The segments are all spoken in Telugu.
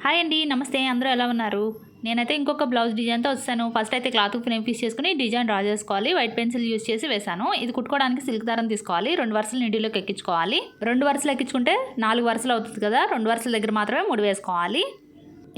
హాయ్ అండి, నమస్తే. అందరూ ఎలా ఉన్నారు? నేనైతే ఇంకొక బ్లౌజ్ డిజైన్తో వచ్చాను. ఫస్ట్ అయితే క్లాత్ ఫ్రేమ్ పీస్ చేసుకుని డిజైన్ డ్రా చేసుకోవాలి. వైట్ పెన్సిల్ యూజ్ చేసి వేసాను. ఇది కుట్టుకోవడానికి సిల్క్ దారం తీసుకోవాలి. 2 వరుసలు నీడిలోకి ఎక్కించుకోవాలి. 2 వరుసలు ఎక్కించుకుంటే 4 వరుసలు అవుతుంది కదా. 2 వరుసల దగ్గర మాత్రమే 3 వేసుకోవాలి.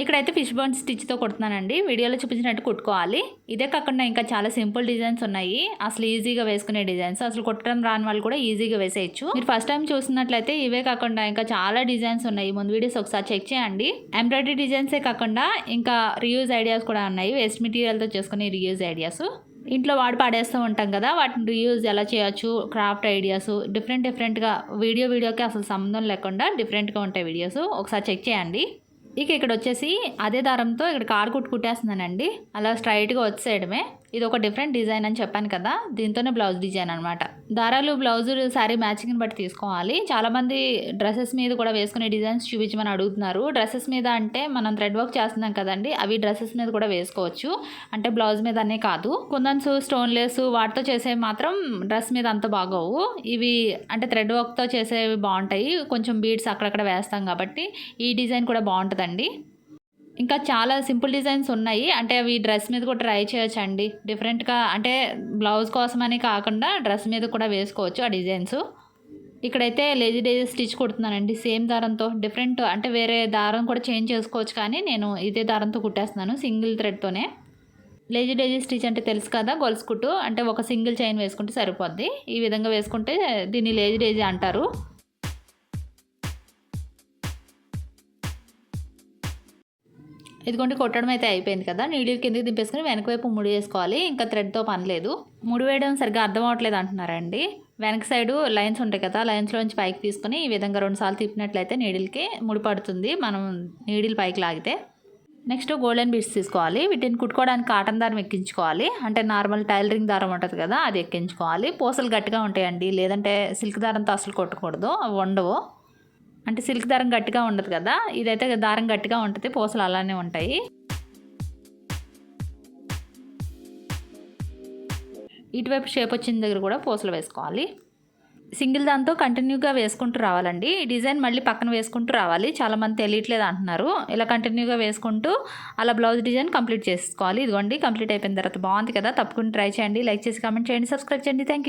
ఇక్కడైతే ఫిష్ బోన్ స్టిచ్తో కుడుతున్నానండి. వీడియోలో చూపించినట్టు కుట్టుకోవాలి. ఇదే కాకుండా ఇంకా చాలా సింపుల్ డిజైన్స్ ఉన్నాయి. అసలు ఈజీగా వేసుకునే డిజైన్స్. అసలు కుట్టడం రాని వాళ్ళు కూడా ఈజీగా వేసేయచ్చు. మీరు ఫస్ట్ టైం చూసినట్లయితే ఇవే కాకుండా ఇంకా చాలా డిజైన్స్ ఉన్నాయి. ముందు వీడియోస్ ఒకసారి చెక్ చేయండి. ఎంబ్రాయిడరీ డిజైన్సే కాకుండా ఇంకా రీయూజ్ ఐడియాస్ కూడా ఉన్నాయి. వేస్ట్ మెటీరియల్తో చేసుకునే రీయూజ్ ఐడియాస్. ఇంట్లో వాడి పాడేస్తూ ఉంటాం కదా, వాటిని రీయూజ్ ఎలా చేయొచ్చు, క్రాఫ్ట్ ఐడియాస్ డిఫరెంట్గా వీడియోకి అసలు సంబంధం లేకుండా డిఫరెంట్గా ఉంటాయి వీడియోస్. ఒకసారి చెక్ చేయండి. ఇక ఇక్కడ వచ్చేసి అదే దారంతో ఇక్కడ కార్ కుట్టేస్తున్నానండి. అలా స్ట్రైట్గా వచ్చేయడమే. ఇది ఒక డిఫరెంట్ డిజైన్ అని చెప్పాను కదా, దీంతోనే బ్లౌజ్ డిజైన్ అనమాట. దారాలు బ్లౌజు శారీ మ్యాచింగ్ని బట్టి తీసుకోవాలి. చాలామంది డ్రెస్సెస్ మీద కూడా వేసుకునే డిజైన్స్ చూపించమని అడుగుతున్నారు. డ్రెస్సెస్ మీద అంటే మనం థ్రెడ్ వర్క్ చేస్తున్నాం కదండి, అవి డ్రెస్సెస్ మీద కూడా వేసుకోవచ్చు. అంటే బ్లౌజ్ మీద అనే కాదు. కుందన్స్, స్టోన్లెస్ వాటితో చేసేవి మాత్రం డ్రెస్ మీద అంత బాగోవు. ఇవి అంటే థ్రెడ్ వర్క్తో చేసేవి బాగుంటాయి. కొంచెం బీడ్స్ అక్కడక్కడ వేస్తాం కాబట్టి ఈ డిజైన్ కూడా బాగుంటుందండి. ఇంకా చాలా సింపుల్ డిజైన్స్ ఉన్నాయి. అంటే అవి డ్రెస్ మీద కూడా ట్రై చేయొచ్చండి. డిఫరెంట్గా అంటే బ్లౌజ్ కోసమని కాకుండా డ్రెస్ మీద కూడా వేసుకోవచ్చు ఆ డిజైన్స్. ఇక్కడైతే లేజీ డేజీ స్టిచ్ కుడుతున్నానండి. సేమ్ దారంతో డిఫరెంట్ అంటే వేరే దారం కూడా చేంజ్ చేసుకోవచ్చు, కానీ నేను ఇదే దారంతో కుట్టేస్తున్నాను సింగిల్ థ్రెడ్తోనే. లేజీ డేజీ స్టిచ్ అంటే తెలుసు కదా, గొలుసు కుట్టు. అంటే ఒక సింగిల్ చైన్ వేసుకుంటే సరిపోద్ది. ఈ విధంగా వేసుకుంటే దీన్ని లేజీ డేజీ అంటారు. ఇదిగోండి కొట్టడం అయితే అయిపోయింది కదా. నీడిల్ కిందకి దింపేసుకుని వెనక వైపు ముడి వేసుకోవాలి. ఇంకా థ్రెడ్తో పని లేదు. ముడి వేయడం సరిగ్గా అర్థం అవ్వట్లేదు అంటున్నారండి. వెనక సైడు లైన్స్ ఉంటాయి కదా, లైన్స్లోంచి పైకి తీసుకుని ఈ విధంగా 2 సార్లు తిప్పినట్లయితే నీడిల్కి ముడి పడుతుంది, మనం నీడిల్ పైకి లాగితే. నెక్స్ట్ గోల్డెన్ బీడ్స్ తీసుకోవాలి. వీటిని కుట్టుకోవడానికి కాటన్ దారం ఎక్కించుకోవాలి. అంటే నార్మల్ టైలరింగ్ దారం ఉంటుంది కదా, అది ఎక్కించుకోవాలి. పూసలు గట్టిగా ఉంటాయండి, లేదంటే సిల్క్ దారంతో అసలు కొట్టకూడదు, అవి ఉండవు. అంటే సిల్క్ దారం గట్టిగా ఉండదు కదా, ఇదైతే దారం గట్టిగా ఉంటుంది, పూసలు అలానే ఉంటాయి. ఇటువైపు షేప్ వచ్చిన దగ్గర కూడా పూసలు వేసుకోవాలి. సింగిల్ దాంతో కంటిన్యూగా వేసుకుంటూ రావాలండి. ఈ డిజైన్ మళ్ళీ పక్కన వేసుకుంటూ రావాలి. చాలామంది తెలియట్లేదు అంటున్నారు. ఇలా కంటిన్యూగా వేసుకుంటూ అలా బ్లౌజ్ డిజైన్ కంప్లీట్ చేసుకోవాలి. ఇదిగోండి కంప్లీట్ అయిపోయిన తర్వాత బాగుంది కదా, తప్పకుండా ట్రై చేయండి. లైక్ చేసి కామెంట్ చేయండి, సబ్స్క్రైబ్ చేయండి. Thank you.